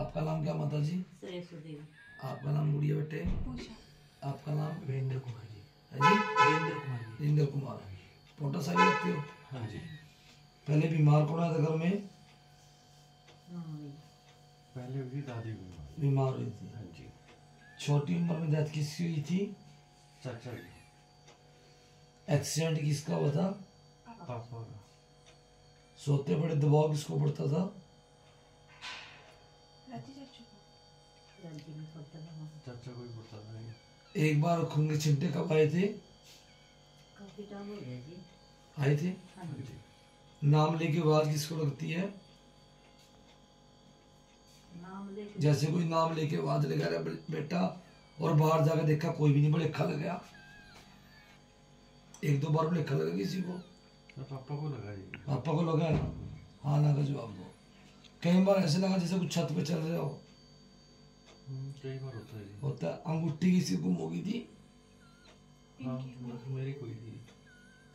आपका नाम क्या माता जी? आपका नाम गुड़िया बेटे? आपका नाम? वीरेंद्र कुमार जी। है जी? वीरेंद्र कुमार। पोटा साइड रखते हो? हाँ जी। पहले बीमार कौन आया था घर में? पहले भी दादी बीमार हुई थी। हाँ जी। छोटी उम्र में डेथ किसकी हुई थी? चाचा जी। एक्सीडेंट किसका हुआ था? पापा का। सोते बड़े दबाव किसको पड़ता था? चाचा को ही पड़ता था। एक बार खून के छिंटे कब आए थे? काफी टाइम हो गया जी। आए थे? हाँ जी। नाम लेके आवाज किसको लगती है? नाम लेके जैसे कोई नाम लेके आवाज लगा रहा है बेटा, और बाहर जाकर देखा कोई भी नहीं, बड़े खा लग गया। एक दो बार बड़े खा लगा किसी को? पापा को लगा जी। पापा को लगा ना? हाँ ना का जवाब दो। कई बार ऐसे लगा जैसे कुछ छत पे चल रहे हो। कई बार होता है जी। होता है। अंगूठी किसी गुम हो गई थी? हाँ, बस मेरी कोई थी।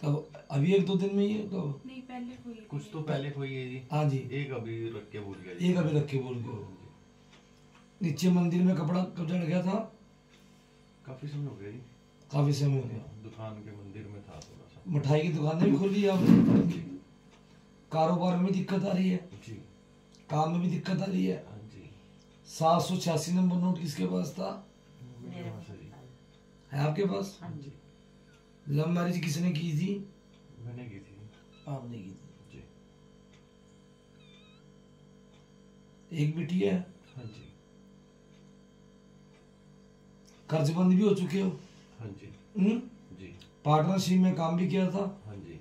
कब? अभी एक दो दिन में ही है? कब? नहीं, पहले कोई कुछ तो पहले कोई है जी। हाँ जी। एक अभी रख के भूल गया जी। एक अभी रख के भूल गए। नीचे मंदिर में कपड़ा कब चढ़ गया था? काफी समय हो गया जी। काफी समय हो गया। दुकान के मंदिर में था थोड़ा सा। मिठाई की दुकानें भी खोली है आपने? कारोबार में दिक्कत आ रही है? जी। काम में भी दिक्कत आ रही है? हाँ जी। 786 नंबर नोट किसके पास था? मेरे पास है जी। है आपके पास? हाँ जी। लव मैरिज किसने की थी? मैंने की थी। आपने की थी। जी। एक बेटी है? हाँ जी। कर्जबंद भी हो चुके हो? हाँ जी। जी। पार्टनरशिप में काम भी किया था? हाँ जी।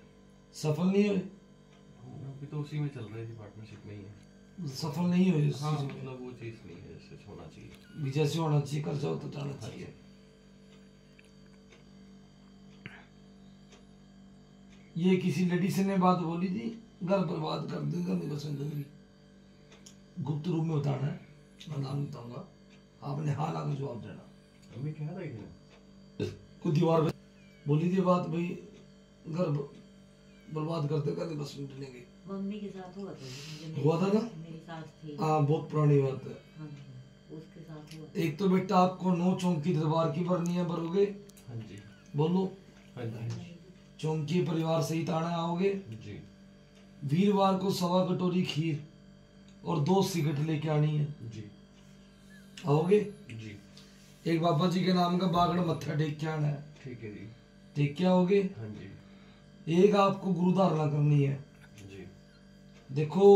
सफल नहीं हुए? अभी तो उसी में चल रहा है जी, पार्टनरशिप में ही है। सफल नहीं हुए उस हाँ, चीज में। मतलब वो चीज नहीं है जैसे होना चाहिए। भी जैसे होना चाहिए, कर्जा हो तो जाना चाहिए। ये किसी लेडीज ने बात बोली थी, घर बर्बाद कर देगा मेरी जिंदगी। गुप्त रूप में बताना है, मैं नाम नहीं बताऊंगा। आपने हाँ ना का जवाब देना। अभी क्या था कि कोई दीवार पे बोली थी बात, भाई घर बर्बाद कर देगा नहीं बस मिटने की। मम्मी के साथ हुआ था। हुआ था ना? मेरी सास थी। हाँ, बहुत पुरानी बात है। हाँ जी, उसके साथ हुआ। एक तो बेटा आपको 9 चौंकी दरबार की भरनी है, भरोगे? हाँ जी। बोलो। हाँ जी। चौंकी परिवार सहित आना आओगे? जी। वीरवार को 1.25 कटोरी खीर और 2 सिगरेट लेके आनी है। जी। आओगे? जी। एक बाबा जी के नाम का बागड़ मत्था टेक के आना है। ठीक है जी। टेक के आओगे? हाँ जी। एक आपको गुरु धारणा करनी है। जी। देखो,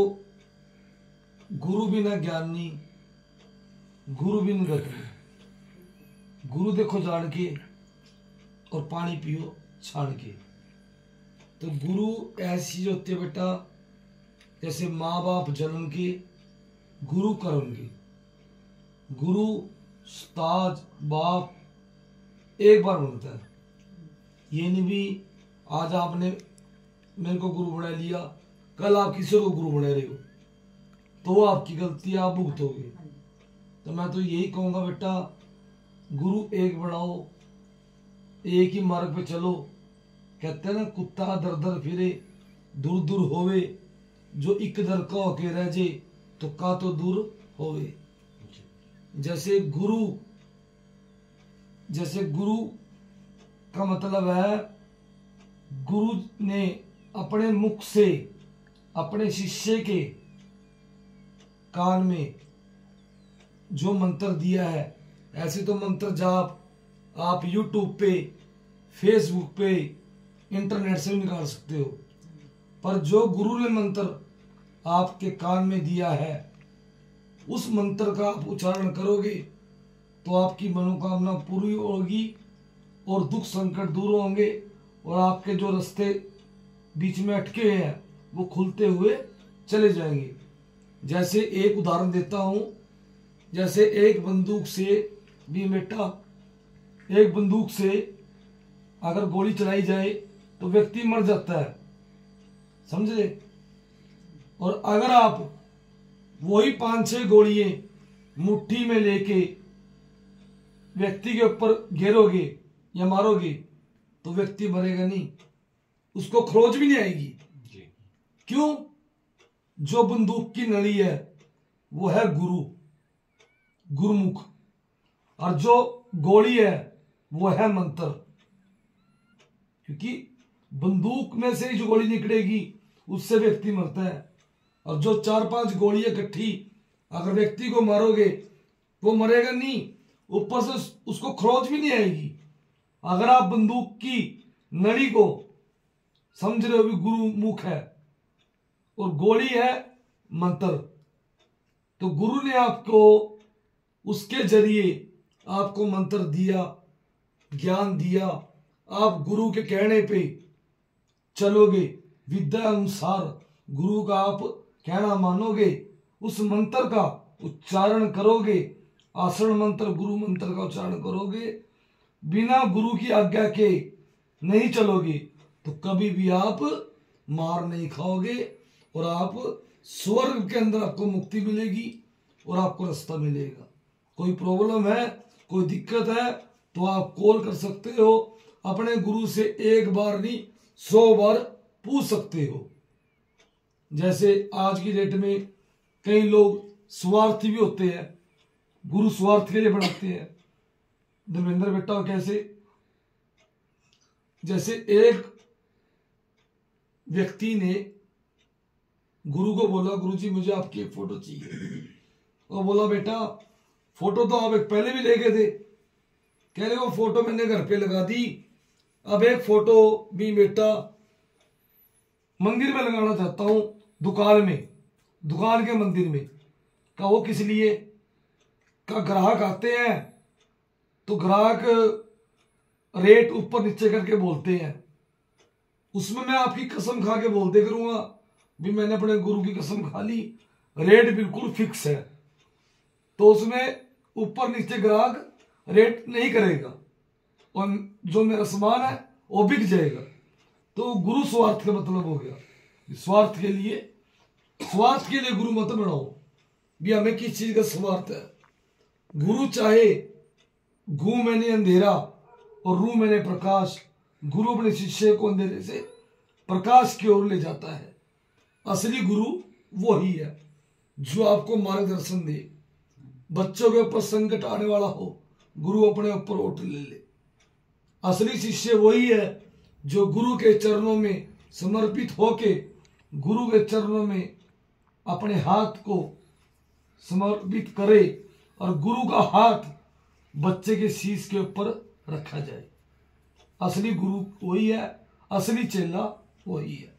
गुरु बिना ज्ञानी, गुरु बिन गति। गुरु देखो जान के और पानी पियो छान के। तो गुरु ऐसी चीज होती है बेटा, जैसे माँ बाप जन्म के, गुरु कर्म के। गुरु उस्ताद बाप एक बार बनता है। ये नहीं भी आज आपने मेरे को गुरु बना लिया, कल आप किसी को गुरु बना रहे हो तो आपकी गलती आप भुगतोगे। तो मैं तो यही कहूंगा बेटा, गुरु एक बनाओ, एक ही मार्ग पे चलो। कहते हैं ना, कुत्ता दर दर फिरे दूर दूर होवे, जो एक दर का होके रह जे तो का तो दूर होवे। जैसे गुरु का मतलब है, गुरु ने अपने मुख से अपने शिष्य के कान में जो मंत्र दिया है, ऐसे तो मंत्र जाप आप YouTube पे, Facebook पे, इंटरनेट से भी निकाल सकते हो, पर जो गुरु ने मंत्र आपके कान में दिया है, उस मंत्र का आप उच्चारण करोगे तो आपकी मनोकामना पूरी होगी और दुख संकट दूर होंगे, और आपके जो रास्ते बीच में अटके हैं वो खुलते हुए चले जाएंगे। जैसे एक उदाहरण देता हूं, जैसे एक बंदूक से भी बेटा, एक बंदूक से अगर गोली चलाई जाए तो व्यक्ति मर जाता है, समझे? और अगर आप वही 5-6 गोलियां मुट्ठी में लेके व्यक्ति के ऊपर घेरोगे या मारोगे तो व्यक्ति मरेगा नहीं, उसको खरोच भी नहीं आएगी। क्यों? जो बंदूक की नली है वो है गुरु, गुरुमुख, और जो गोली है वो है मंत्र, क्योंकि बंदूक में से ही जो गोली निकलेगी उससे व्यक्ति मरता है। और जो 4-5 गोलियां इकट्ठी अगर व्यक्ति को मारोगे वो मरेगा नहीं, ऊपर से उसको खरोच भी नहीं आएगी। अगर आप बंदूक की नली को समझ रहे हो भी गुरु मुख है और गोली है मंत्र, तो गुरु ने आपको उसके जरिए आपको मंत्र दिया, ज्ञान दिया, आप गुरु के कहने पे चलोगे, विद्या अनुसार गुरु का आप कहना मानोगे, उस मंत्र का उच्चारण करोगे, आसन मंत्र गुरु मंत्र का उच्चारण करोगे, बिना गुरु की आज्ञा के नहीं चलोगे तो कभी भी आप मार नहीं खाओगे और आप स्वर्ग के अंदर आपको मुक्ति मिलेगी और आपको रास्ता मिलेगा। कोई प्रॉब्लम है, कोई दिक्कत है तो आप कॉल कर सकते हो, अपने गुरु से एक बार नहीं 100 बार पूछ सकते हो। जैसे आज की डेट में कई लोग स्वार्थी भी होते हैं, गुरु स्वार्थ के लिए बनाते हैं। धर्मेंद्र बेटा कैसे, जैसे एक व्यक्ति ने गुरु को बोला, गुरुजी मुझे आपकी एक फोटो चाहिए। वो बोला बेटा फोटो तो आप एक पहले भी ले गए थे। कह रहे वो फोटो मैंने घर पे लगा दी, अब एक फोटो भी बेटा मंदिर में लगाना चाहता हूं, दुकान में, दुकान के मंदिर में। का वो किस लिए, का ग्राहक आते हैं तो ग्राहक रेट ऊपर नीचे करके बोलते हैं, उसमें मैं आपकी कसम खा के बोलते करूंगा भी मैंने अपने गुरु की कसम खा ली, रेट बिल्कुल फिक्स है, तो उसमें ऊपर नीचे ग्राहक रेट नहीं करेगा और जो मेरा सामान है वो बिक जाएगा। तो गुरु स्वार्थ का मतलब हो गया, स्वार्थ के लिए गुरु मत बनाओ भी हमें किस चीज का स्वार्थ है। गुरु चाहे घू मैंने अंधेरा और रू मैंने प्रकाश, गुरु अपने शिष्य को अंधेरे से प्रकाश की ओर ले जाता है। असली गुरु वो ही है जो आपको मार्गदर्शन दे। बच्चों के ऊपर संकट आने वाला हो, गुरु अपने ऊपर उठ ले। असली शिष्य वही है जो गुरु के चरणों में समर्पित होके गुरु के चरणों में अपने हाथ को समर्पित करे और गुरु का हाथ बच्चे के शीश के ऊपर रखा जाए। असली गुरु वही है, असली चेला वही है।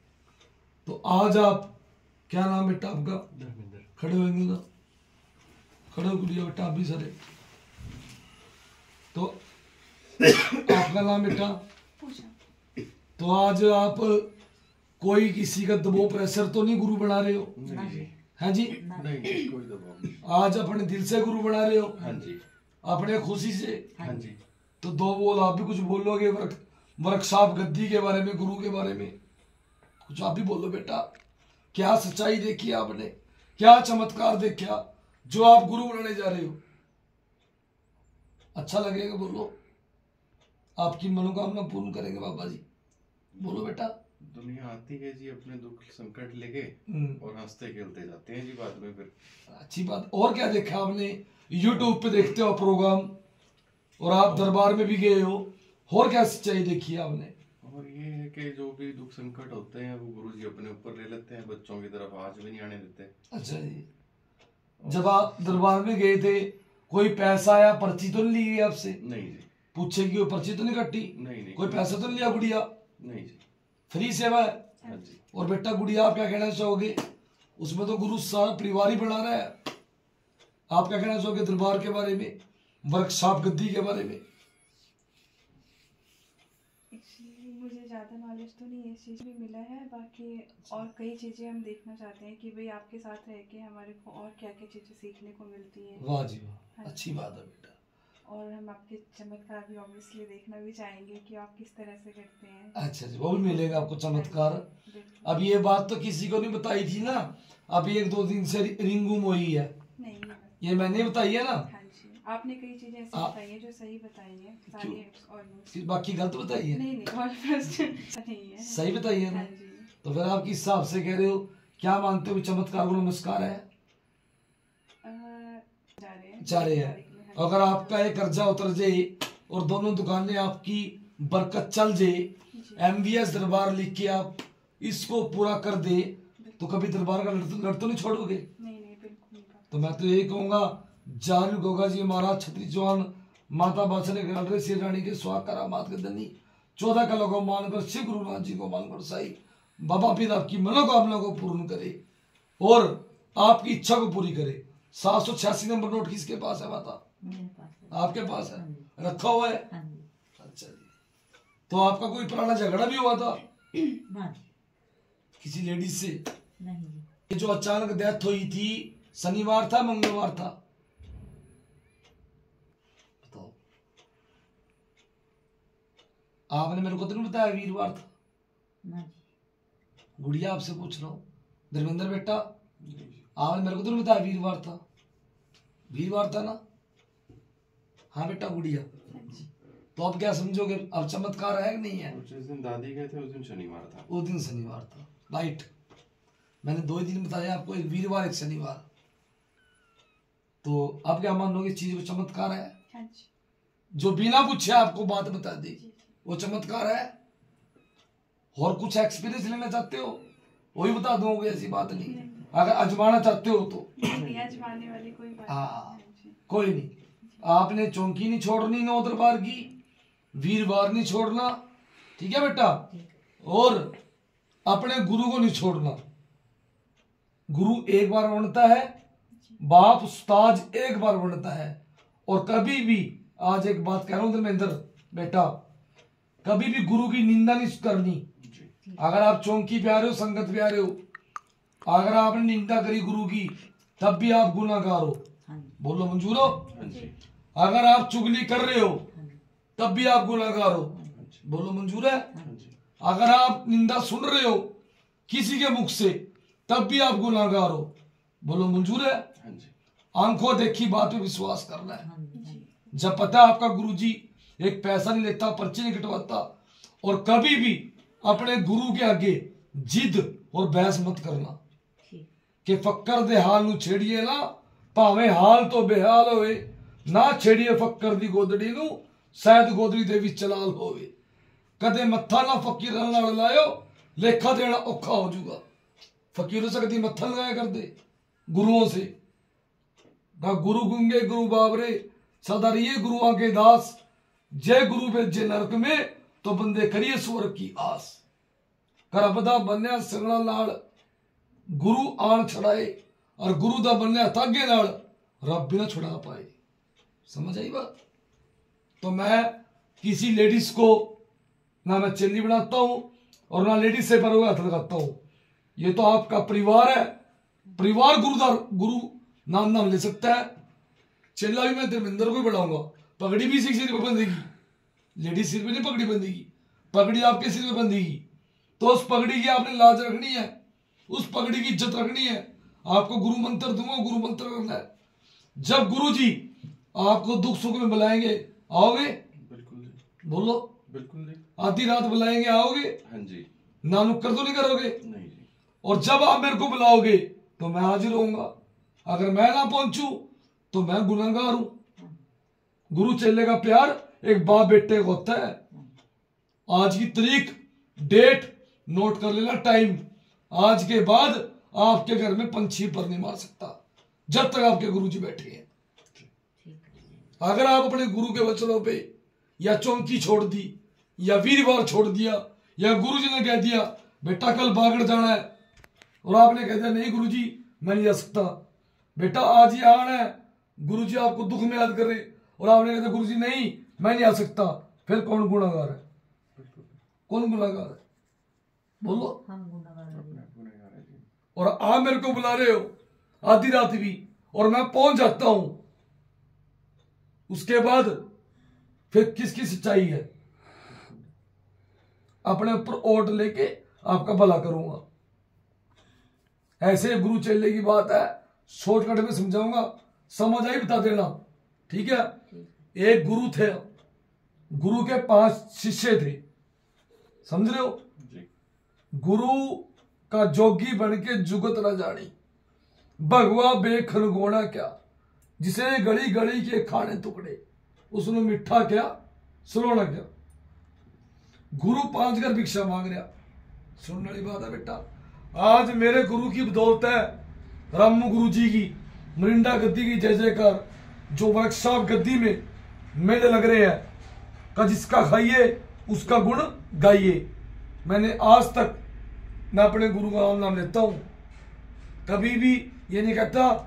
तो आज आप, क्या नाम बेटा आपका? धर्मेंद्र। खड़े होंगे ना, खड़े हो गुड़िया बेटा आप भी सारे। तो आपका नाम बेटा? तो आज आप कोई किसी का दबाव प्रेशर तो नहीं गुरु बना रहे हो? नहीं जी। है जी? नहीं, कोई दबाव नहीं। आज अपने दिल से गुरु बना रहे हो? हाँ जी। अपने खुशी से? हाँ जी। तो दो बोल आप भी कुछ बोलोगे वर्कशॉप गद्दी के बारे में, गुरु के बारे में कुछ आप भी बोलो बेटा। क्या सच्चाई देखी आपने, क्या चमत्कार देखा जो आप गुरु बनाने जा रहे हो? अच्छा लगेगा, बोलो। आपकी मनोकामना पूर्ण करेंगे बाबा जी, बोलो बेटा। दुनिया आती है जी अपने दुख संकट लेके और हंसते खेलते जाते हैं जी बाद में फिर। अच्छी बात। और क्या देखा आपने? यूट्यूब पे देखते हो प्रोग्राम और आप दरबार में भी गए हो, और क्या सच्चाई देखी है आपने? और ये है कि जो भी दुख संकट होते हैं वो गुरुजी अपने ऊपर ले लेते हैं, बच्चों की तरफ आज भी नहीं आने देते। अच्छा जी। जब आप दरबार में गए थे कोई पैसा या पर्ची तो नहीं ली गई आपसे? नहीं जी। पूछे कि कोई पर्ची तो नहीं कटी? नहीं। कोई पैसा तो नहीं लिया? गुड़िया नहीं जी। फ्री सेवा है। हाँ जी। और बेटा गुड़िया आप क्या कहना चाहोगे? उसमें तो गुरु सारा परिवार ही बना रहा है। आप क्या कहना चाहोगे दरबार के बारे में, वर्कशॉप गद्दी के बारे में? एक्चुअली मुझे ज़्यादा नॉलेज तो नहीं इस चीज़ में मिला है, बाकी और कई चीज़ें हम देखना चाहते हैं कि भाई आपके साथ रह के हमारे को और क्या क्या चीज़ें सीखने को मिलती हैं। वाह जी वाह, अच्छी बात है बेटा। और हम आपके चमत्कार भी ऑब्वियसली देखना भी चाहेंगे कि आप किस तरह से करते हैं। अच्छा जी, वो भी मिलेगा आपको चमत्कार। बिल्कुल। अब ये बात तो किसी को नहीं बताई थी ना, अब 1-2 दिन से रिंग गुम हुई है, नहीं ये मैंने बताई है ना। हाँ जी, आपने कई चीज़ें ऐसी बताई हैं जो सही बताई हैं सारी ऑलमोस्ट। फिर बाकी गलत बताई है? नहीं ऑलमोस्ट नहीं है, सही बताई है ना। हाँ जी। तो फिर आप किस हिसाब से कह रहे हो, क्या मानते हो चमत्कार को नमस्कार है? चाह रहे हैं। अगर आपका एक कर्जा उतर जाए और दोनों दुकानें आपकी बरकत चल जाए, MVS दरबार लिख के आप इसको पूरा कर दे, तो कभी दरबार का लड़ तो नहीं छोड़ोगे। नहीं बिल्कुल नहीं। तो मैं तो यही कहूंगा, जारू गोगा जी महाराज छत्री चौहान माता बादशाह ने श्री रानी के स्वाग करा मात के धनी 14 कलों को मानकर शिव गुरुनाथ जी को मानकर साई बाबा फिर आपकी मनोकामना को पूर्ण करे और आपकी इच्छा को पूरी करे। 786 नंबर नोट किसके पास है माता? मेरे पास है। आपके पास है, रखा हुआ है? हाँ जी। अच्छा जी। तो आपका कोई पुराना झगड़ा भी हुआ था ना जी, किसी लेडीज से? नहीं जी। ये जो अचानक डेथ हुई थी, शनिवार था मंगलवार था? बताओ। आपने मेरे को तो नहीं बताया वीरवार था। ना जी। गुड़िया आपसे पूछ रहा हूँ, धर्मेंद्र बेटा आपने मेरे को तो नहीं बताया वीरवार था? वीरवार था ना? हाँ बेटा गुड़िया, तो आप क्या समझोगे, अब चमत्कार है कि नहीं है? जिस दिन दादी गए थे उस दिन शनिवार था। उस दिन शनिवार था, राइट। मैंने 2 ही दिन बताया आपको, एक वीरवार एक शनिवार। तो आप क्या मानोगे चीज को चमत्कार है? हाँ जी। जो बिना पूछे आपको बात बता दी वो चमत्कार है। और कुछ एक्सपीरियंस लेना चाहते हो वही बता दूंगा, ऐसी बात नहीं। अगर अजमाना चाहते हो तो नहीं, आजमाने वाली कोई बात हाँ, नहीं। कोई नहीं। आपने चौकी नहीं छोड़नी 9 दरबार की, वीरवार नहीं छोड़ना, ठीक है बेटा? और अपने गुरु को नहीं छोड़ना। गुरु एक बार बनता है, बाप उस्ताद एक बार बनता है। और कभी भी, आज एक बात कह रहा हूं धर्मेंद्र बेटा, कभी भी गुरु की निंदा नहीं करनी। अगर आप चौकी पे आ रहे हो, संगत पे आ रहे हो, अगर आपने निंदा करी गुरु की तब भी आप गुनाहगार हो। बोलो मंजूर हो? अगर आप चुगली कर रहे हो तब भी आप गुनाहगार हो। बोलो मंजूर है? अगर आप निंदा सुन रहे हो किसी के मुख से तब भी आप गुनाहगार हो। बोलो मंजूर है? आंखों देखी बात पे विश्वास करना है। जब पता है आपका गुरुजी एक पैसा नहीं लेता, पर्ची नहीं कटवाता, और कभी भी अपने गुरु के आगे जिद और बहस मत करना कि फक्कर दे हाल नू छेड़िए ना, भावे हाल तो बेहाल होवे ना, छेड़िए फक्कर दी गोदड़ी नू, शायद गोदड़ी दे विच लाल होवे। कदे मत्था ना फकीर नाल लायो, लेखा देना औखा हो जाऊगा। फकीरों से कभी मत्था लगाया कर दे गुरुओं से। गुरु गुंगे गुरु बाबरे सदा रहिए गुरुआ के दास, जय गुरु भेजे नरक में तो बंदे करिए स्वर्ग की आस। कर बदा बन्या सिरना नाल गुरु आन छड़ाए, और गुरु दा बन्या तागे नाल रब भी ना छुड़ा पाए। समझ आई बात? तो मैं किसी लेडीज को ना मैं चेली बनाता हूं और ना लेडीज से पर हाथ लगाता हूं। ये तो आपका परिवार है, परिवार गुरु नाम ले सकता है। चेला भी मैं धर्मेंद्र को ही बढ़ाऊंगा। पगड़ी भी सिर पे बंधेगी, लेडीज सिर पे नहीं पगड़ी बंधेगी, पगड़ी आपके सिर पे बंधेगी। तो उस पगड़ी की आपने लाज रखनी है, उस पगड़ी की इज्जत रखनी है। आपको गुरु मंत्र दूंगा, गुरु मंत्र करना है। जब गुरु जी आपको दुख सुख में बुलाएंगे आओगे? बिल्कुल जी। बोलो बिल्कुल जी। आधी रात बुलाएंगे आओगे? हाँ जी। ना नुक्कर तो नहीं करोगे? नहीं जी। और जब आप मेरे को बुलाओगे तो मैं हाजिर होऊंगा। अगर मैं ना पहुंचू तो मैं गुनहगार हूं। गुरु चेले का प्यार एक बाप बेटे को होता है। आज की तारीख डेट नोट कर लेना, टाइम। आज के बाद आपके घर में पंछी पर नहीं मार सकता जब तक आपके गुरु जी बैठे हैं। अगर आप अपने गुरु के वचनों पे या चौकी छोड़ दी या वीरवार छोड़ दिया, या गुरु जी ने कह दिया बेटा कल बागड़ जाना है, और आपने कह दिया नहीं गुरु जी मैं नहीं जा सकता, बेटा आज ही आना है, गुरु जी आपको दुख में याद करे, और आपने कहा गुरु जी नहीं मैं नहीं आ सकता, फिर कौन गुनाहगार है? कौन गुनाहगार है? बोलो। हम गुनाहगार हैं। और आप मेरे को बुला रहे हो आधी रात भी, और मैं पहुंच जाता हूं, उसके बाद फिर किसकी सच्चाई है? अपने ऊपर ओट लेके आपका भला करूंगा। ऐसे गुरु चेले की बात है, शॉर्टकट में समझाऊंगा, समझ आई बता देना, ठीक है? एक गुरु थे, गुरु के 5 शिष्य थे, समझ रहे हो? गुरु का जोगी बन के जुगत न जानी, भगवा बेखन गोना क्या, जिसे गली गली के खाने टुकड़े, उसने मिठा क्या सलोना क्या। गुरु 5 घर भिक्षा मांग रहा। सुनने वाली बात है बेटा, आज मेरे गुरु की बदौलत है, रामू गुरु जी की मरिंडा गद्दी की जय जयकार, जो वर्कशॉप गद्दी में मेले लग रहे हैं, का जिसका खाइए उसका गुण गाइए। मैंने आज तक मैं अपने गुरु का नाम लेता हूं, कभी भी ये नहीं कहता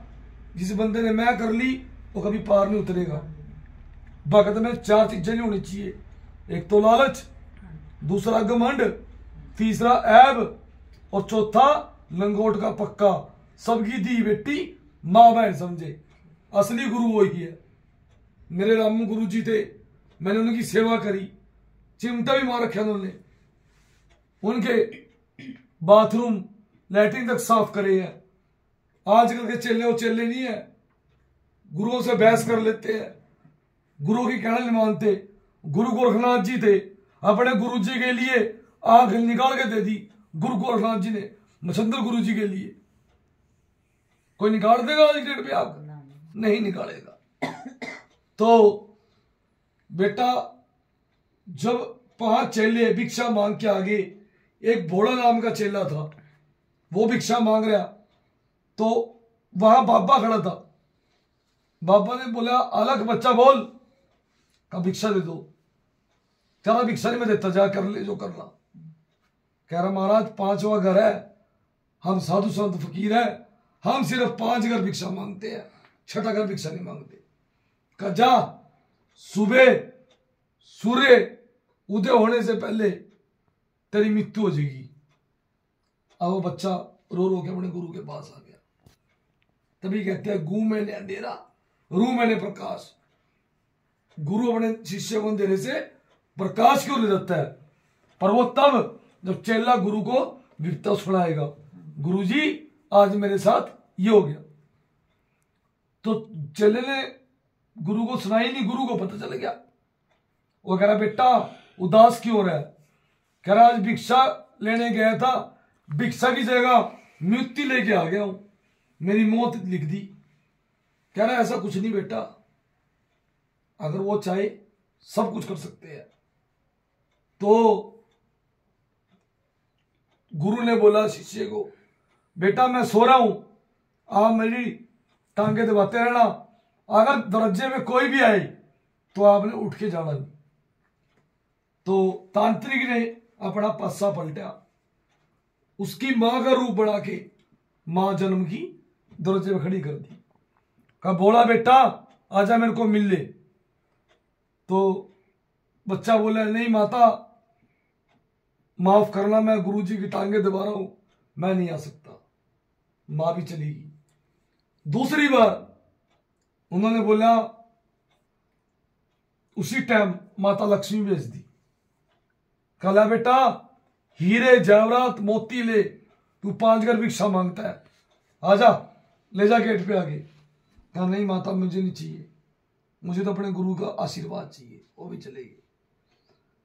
जिस बंदे ने मैं कर ली वो कभी पार नहीं उतरेगा। भगत में 4 चीजें नहीं होनी चाहिए, एक तो लालच, दूसरा घमंड, तीसरा ऐब और चौथा लंगोट का पक्का। सबकी दी बेटी माँ बहन समझे, असली गुरु वही है। मेरे रामू गुरु जी थे, मैंने उनकी सेवा करी, चिमटा भी मार रखा उन्होंने, उनके बाथरूम लैट्रिन तक साफ करे हैं। आजकल के चेले वो चेले नहीं है, गुरुओं से बहस कर लेते हैं, गुरु की कहना नहीं मानते। गुरु गोरखनाथ जी थे, अपने गुरु जी के लिए आंख निकाल के दे दी गुरु गोरखनाथ जी ने मछंदर गुरु जी के लिए। कोई निकाल देगा आज डेट पे? आंख नहीं निकालेगा। तो बेटा जब 5 चेले भिक्षा मांग के आगे, एक भोला नाम का चेला था, वो भिक्षा मांग रहा, तो वहां बाबा खड़ा था। बाबा ने बोला अलग बच्चा बोल, का भिक्षा दे दो। कह रहा भिक्षा नहीं मैं देता, जा कर ले जो करना। कह रहा महाराज 5वां घर है, हम साधु संत फकीर है, हम सिर्फ 5 घर भिक्षा मांगते हैं, 6ठा घर भिक्षा नहीं मांगते। कहा जा, सुबह सूर्य उदय होने से पहले तेरी मृत्यु हो जाएगी। अब वो बच्चा रो रो के अपने गुरु के पास आ गया। तभी कहते हैं गू मैंने अंधेरा, रू मैंने प्रकाश। गुरु अपने शिष्य को अंधेरे से प्रकाश क्यों ले जाता है? पर वो तब जब चेला गुरु को विपता सुनाएगा, गुरु जी आज मेरे साथ ये हो गया। तो चेले ने गुरु को सुनाई नहीं, गुरु को पता चल गया। वो कह रहा बेटा उदास क्यों हो रहा है? कह रहा आज भिक्षा लेने गया था, भिक्षा की जगह मृत्यु लेके आ गया हूं, मेरी मौत लिख दी। कह रहा ऐसा कुछ नहीं बेटा, अगर वो चाहे सब कुछ कर सकते हैं। तो गुरु ने बोला शिष्य को, बेटा मैं सो रहा हूं, आप मेरी टांगे दबाते रहना, अगर दरवाजे में कोई भी आए तो आपने उठ के जाना नहीं। तो तांत्रिक ने अपना पासा पलटा, उसकी मां का रूप बना के मां जन्म की दरवाजे में खड़ी कर दी। कहा बोला बेटा आजा मेरे को मिल ले। तो बच्चा बोला नहीं माता माफ करना, मैं गुरुजी की टांगे दबा रहा हूं, मैं नहीं आ सकता। मां भी चली गई। दूसरी बार उन्होंने बोला, उसी टाइम माता लक्ष्मी भेज दी। कहा बेटा हीरे जवाहरात मोती ले, तू 5 घर भिक्षा मांगता है, आजा ले जा गेट पे आगे। कहा नहीं माता मुझे नहीं चाहिए, मुझे तो अपने गुरु का आशीर्वाद चाहिए। वो भी चलेगी।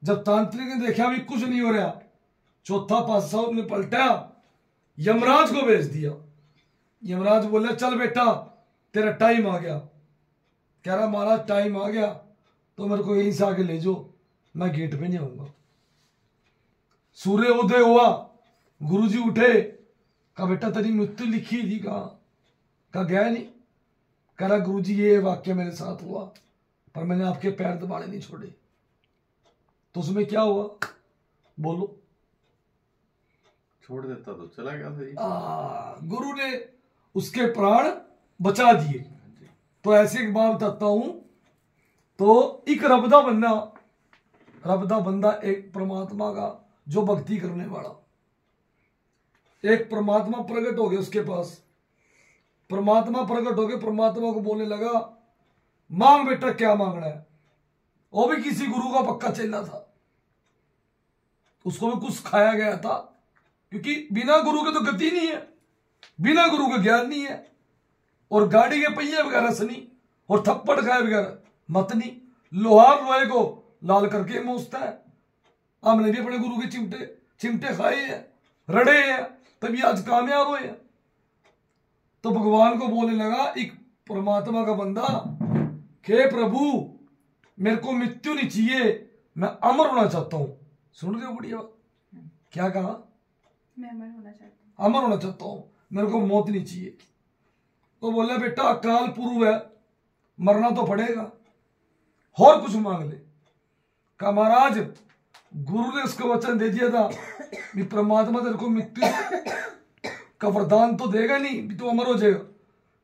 जब तांत्रिक ने देखा भी कुछ नहीं हो रहा, चौथा पासा उसने पलटा, यमराज को भेज दिया। यमराज बोले चल बेटा तेरा टाइम आ गया। कह रहा महाराज टाइम आ गया तो मेरे को यहीं से आके ले जाओ, मैं गेट पे नहीं आऊंगा। सूर्य उदय हुआ, गुरुजी उठे, कहा बेटा तेरी मृत्यु लिखी थी, कहा गया नहीं। कह रहा गुरुजी ये वाक्य मेरे साथ हुआ, पर मैंने आपके पैर दबाने नहीं छोड़े। तो उसमें क्या हुआ बोलो? छोड़ देता तो चला गया था। गुरु ने उसके प्राण बचा दिए। तो ऐसे एक बात बताता हूं, तो एक रबदा बंदा एक परमात्मा का जो भक्ति करने वाला, एक परमात्मा प्रकट हो गया उसके पास। परमात्मा प्रकट हो गया, परमात्मा को बोलने लगा मांग बेटा क्या मांगना है। वो भी किसी गुरु का पक्का चेला था, उसको भी कुछ खाया गया था, क्योंकि बिना गुरु के तो गति नहीं है, बिना गुरु के ज्ञान नहीं है। और गाड़ी के पहिए वगैरह सनी और थप्पड़ खाए वगैरह मत नहीं। लोहार लोहे को लाल करके मोचता है। हमने भी अपने गुरु के चिमटे खाए हैं, रड़े हैं, तभी आज कामयाब हुए हैं। तो भगवान को बोलने लगा, एक परमात्मा का बंदा, हे प्रभु मेरे को मृत्यु नहीं चाहिए, मैं अमर होना चाहता हूं। सुन रहे हो बढ़िया? क्या कहा? मैं अमर होना चाहती हूँ। अमर होना चाहता हूं, मेरे को मौत नहीं चाहिए। तो बोला बेटा अकाल पूर्व है, मरना तो पड़ेगा, और कुछ मांग ले। कहा महाराज गुरु ने उसको वचन दे दिया था कि परमात्मा तेरे को मृत्यु का वरदान तो देगा नहीं, भी तू अमर हो जाएगा,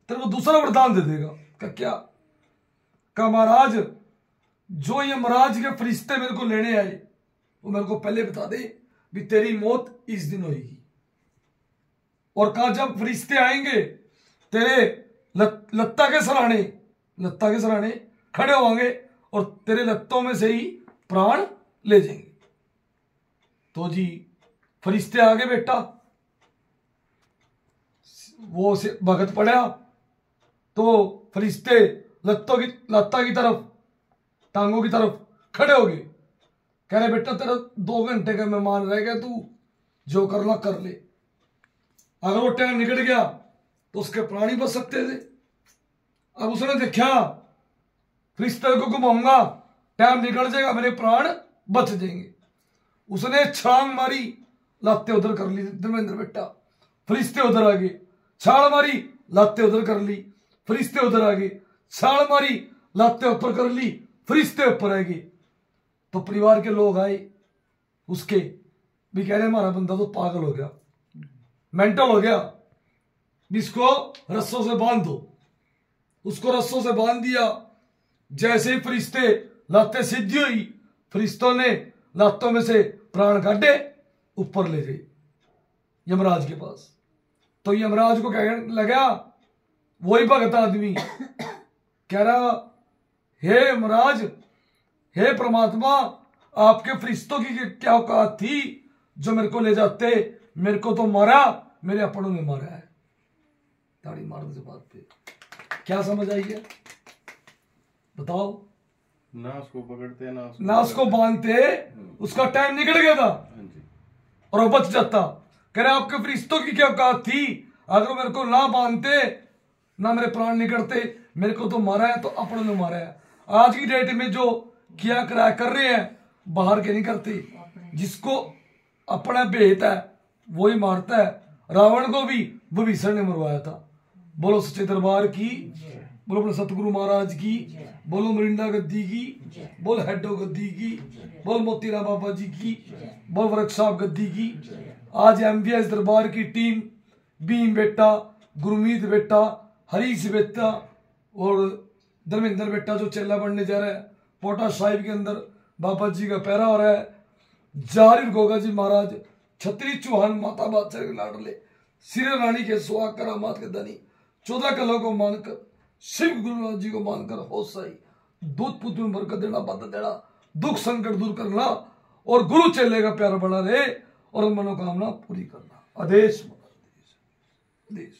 तेरे को दूसरा वरदान दे देगा। कहा क्या? कहा महाराज जो ये महाराज के फरिश्ते मेरे को लेने आए वो मेरे को पहले बता दे भी तेरी मौत इस दिन होगी। और कहा जब फरिश्ते आएंगे तेरे लत्ता के सराहने खड़े होंगे और तेरे लत्तों में से ही प्राण ले जाएंगे। तो जी फरिश्ते आगे बेटा, वो से भगत पड़ा तो फरिश्ते लत्ता की तरफ, टांगों की तरफ खड़े हो गए। कह रहे बेटा तेरा 2 घंटे का मेहमान रह गया, तू जो करना कर ले। अगर वो टाइम निकल गया तो उसके प्राण ही बच सकते थे। अब उसने देखा फरिश्ते को घुमाऊंगा, टाइम निकल जाएगा, मेरे प्राण बच जाएंगे। उसने छांग मारी, लाते उधर कर ली धर्मेंद्र बेटा, फरिश्ते उधर आ गए। छाल मारी, लाते उधर कर ली, फरिश्ते उधर आ गए। छाल मारी, लाते ऊपर कर ली, फरिश्ते ऊपर आ गए। तो परिवार के लोग आए उसके, भी कह रहे हमारा बंदा तो पागल हो गया, मेंटल हो गया, इसको रस्सों से बांध दो। उसको रस्सों से बांध दिया। जैसे ही फरिश्ते लाते सीधी हुई, फरिश्तों ने लातों में से प्राण काटे, ऊपर ले गए यमराज के पास। तो यमराज को कहने लगा, वही भगत आदमी कह रहा, हे यमराज, हे परमात्मा, आपके फरिश्तों की क्या औकात थी जो मेरे को ले जाते? मेरे को तो मारा, मेरे अपनों ने मारा है। ताड़ी मार दो बात पे। क्या समझ आई है बताओ? ना उसको पकड़ते ना उसको बांधते, उसका टाइम निकल गया था और वो बच जाता। कह रहे आपके फरिश्तों की क्या औकात थी, अगर मेरे को ना बांधते ना मेरे प्राण निकलते, मेरे को तो मारा है तो अपनों ने मारा है। आज की डेट में जो किया कराया कर रहे हैं, बाहर के नहीं करते। जिसको अपना भेद है वही मारता है। रावण को भी विभीषण ने मरवाया था। बोलो सच्चे दरबार की, बोलो अपने सतगुरु महाराज की, बोलो मरिंडा गद्दी की, बोल हेडो गद्दी की, बोल मोतीराम बाबा जी की, बोल वृक्ष साहब गद्दी की। आज एमवीएस दरबार की टीम, भीम बेटा, गुरमीत बेटा, हरीश बेटा और धर्मेंद्र बेटा जो चेला बनने जा रहा है, पोटा साहिब के अंदर बाबा जी का पैरा हो रहा है। जाहिर गोगा जी महाराज, छत्री चौहान माता बादशाह के लाडले, सिर रानी के सुहाग करामात के धनी, 14 कलों को मानकर, शिव गुरुनाथ जी को मानकर हो सही, दूध पुत्र में बरकत देना, बात देना, दुख संकट दूर करना और गुरु चेले का प्यार बना रहे और मनोकामना पूरी करना। आदेश देश।